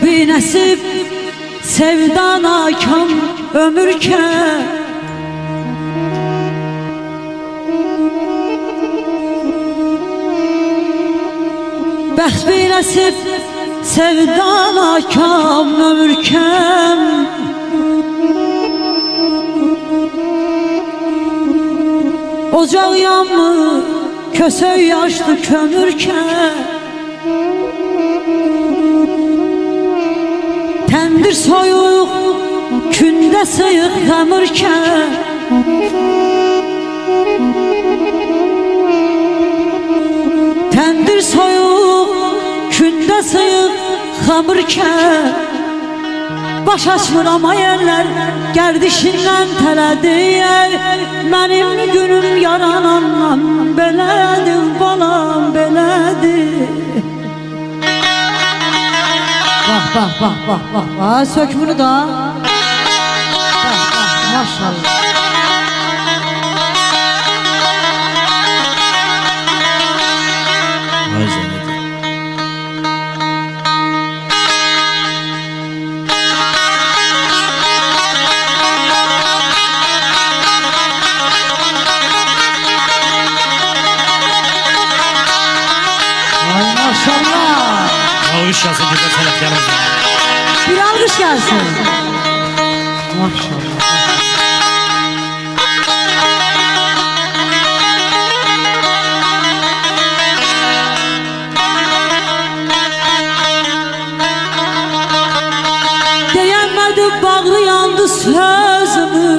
bir nəsib sevdan akan ömürkən bəxt bir nəsib sevdan akan ömürkən ocaq yanmır kösöy yaşlı kömürkən təndir soyuq kündə sıyıq qəmürkən təndir soyuq kündə sıyıq xəmürkən baş açmır ama yerler gərdişindən tələdir mənim günüm yaranandan belədir balam belədir. Bak sök bunu da maşallah. Alkış gelsin Gülben Selef yanımıza. Bir alkış gelsin. Maşallah. Deyəmədi bağlı yandı sözümü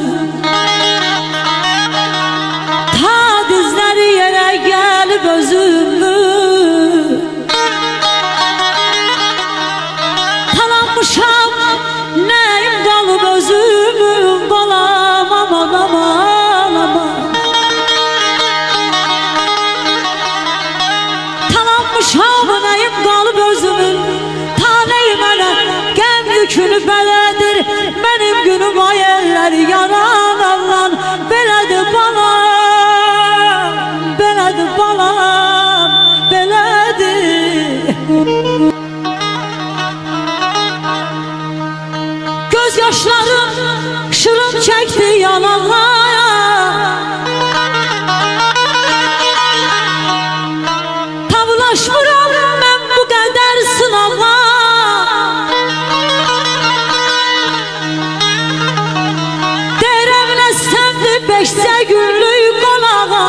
ta dizləri yerə gəlib özümü neyim qalıb özümün balam aman aman aman talanmışam neyim qalıb özümün taneyim elə qəm yükünü belədir mənim günüm ay eller yarananlar belədir balam belədir balam belədir. Göz yaşlarım şırım çəkdi yanağaya tavlaşmıram mən bu qədər sınağa deyirəm nəsəmdir beşcə günlük qonağa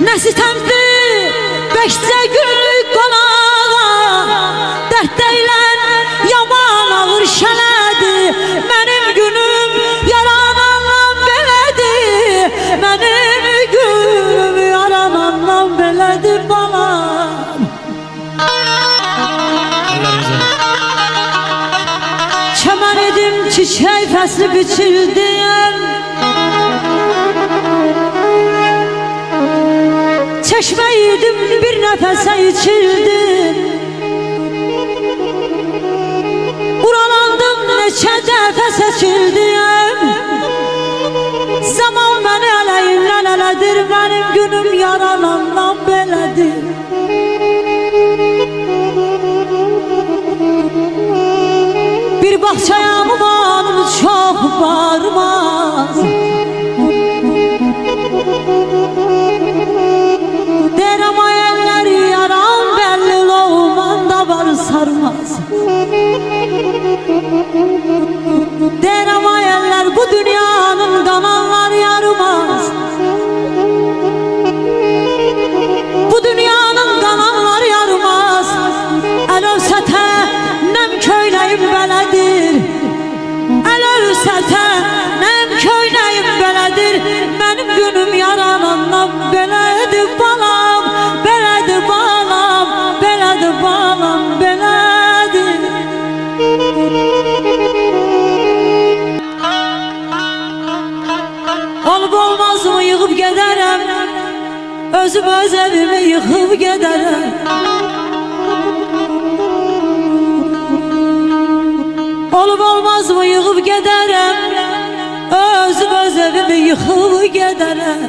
nəsitəmdir beşcə günlük qonağa dərdəylə yaman ağır şələdir mənim günüm yaranandan belədir mənim günüm yaranandan belədir balam. Çəmən edim çiçək fəsli biçildim çeşmə yedim bir nəfəsə içildim buralandım neçə dəfə seçildim zaman məni ələyimdən elədir mənim günüm yaranandan belədir. Bir bağçaya muman çox barmaz deyirəm ay əllər yaran bəlli loğman da var sarmaz deyirəm ay əllər bu dünyanın qananlar yarımaz bu dünyanın qananlar yarımaz əl ölsətə nəm köynəyim belədir əl ölsətə nəm köynəyim belədir mənim günüm yaranandan belədir balam belədir balam belədir balam belədir. Olub olmaz mı yığıb gedərəm özüm öz evimi yıxıb gedərəm olub olmaz mı yığıb gedərəm özüm öz evimi yıxıb gedərəm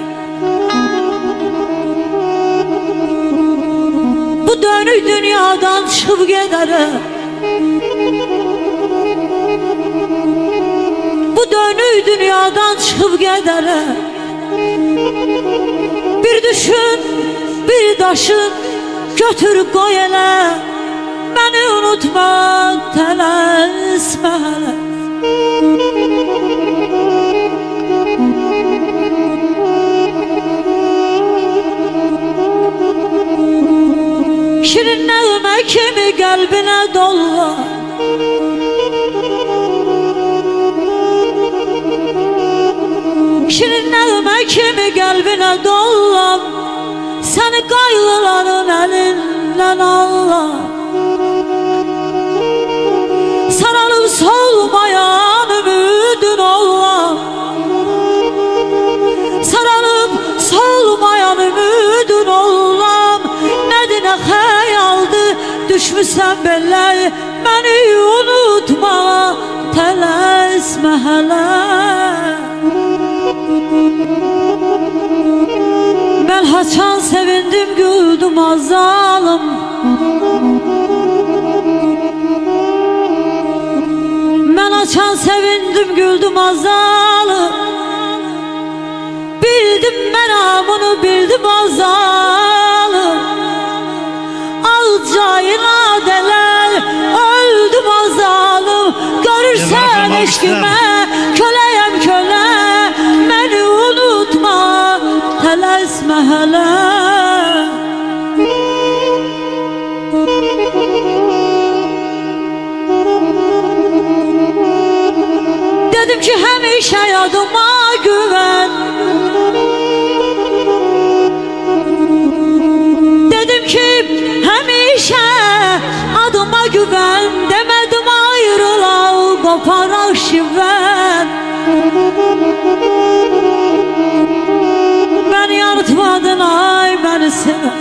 bu Bu dönük dünyadan çıxıb gedərəm. Bu dönük dünyadan çıxıb gedərəm. Bir düşün, bir daşın götür qoy elə. Məni unutma, tələsmə hələ. Şirin nəğmə kimi qəlbinə dolla. Şirin nəğmə kimi qəlbinə dollam. Səni qayğıların əlindən Allah. Saralıb solmayan ümidin ollam. Saralıb solmayan ümidin ollam. Nədir nə xəyaldır düşmüsən belə. Məni unutma, tələsmə hələ. Mən haçan sevindim, güldüm azalım. Mən haçan sevindim, güldüm azalım. Bildim məramını, bildim azalım. Alca iradələr, öldüm azalım. Görürsən eşkimə, köləyəm kölə. Məni unutma, tələsmə hələ. Dedim ki həmişə yadıma güvən. Dedim ki həmişə adıma güvən. Demədim ayrılaq, qoparaq şivən. Məni yanıtmadın ay məni sevən.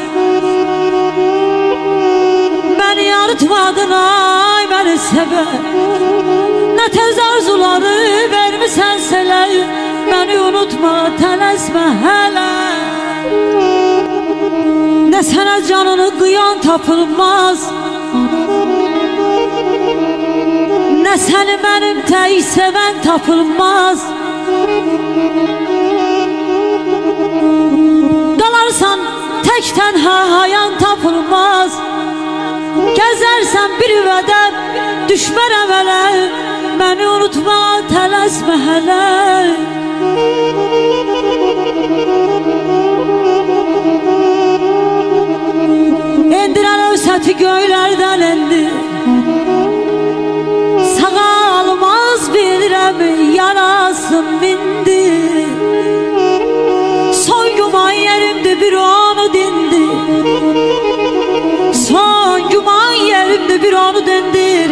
Məni yanıtmadın ay məni sevən. Nə tez arzuları vermisən sələ. Məni unutma, tələsmə hələ. Nə sənə canını qıyan tapılmaz. Nə səni mənim tək sevən tapılmaz. Qalarsan tək tənha hayan tapılmaz. Gəzərsən bir vədəm, düşmərəm ələ. Məni unutma, tələsmə hələ. Endirən övsəti göylərdən endi. Sağalmaz bilirəm, yarasın bindi. Son güman yerimdi, bir onu dindi. Son güman yerimdi, bir onu dindir.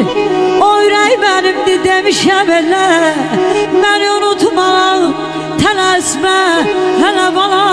O ürək mənimdi demişəm elə. Məni unutma, tələsmə hələ bana.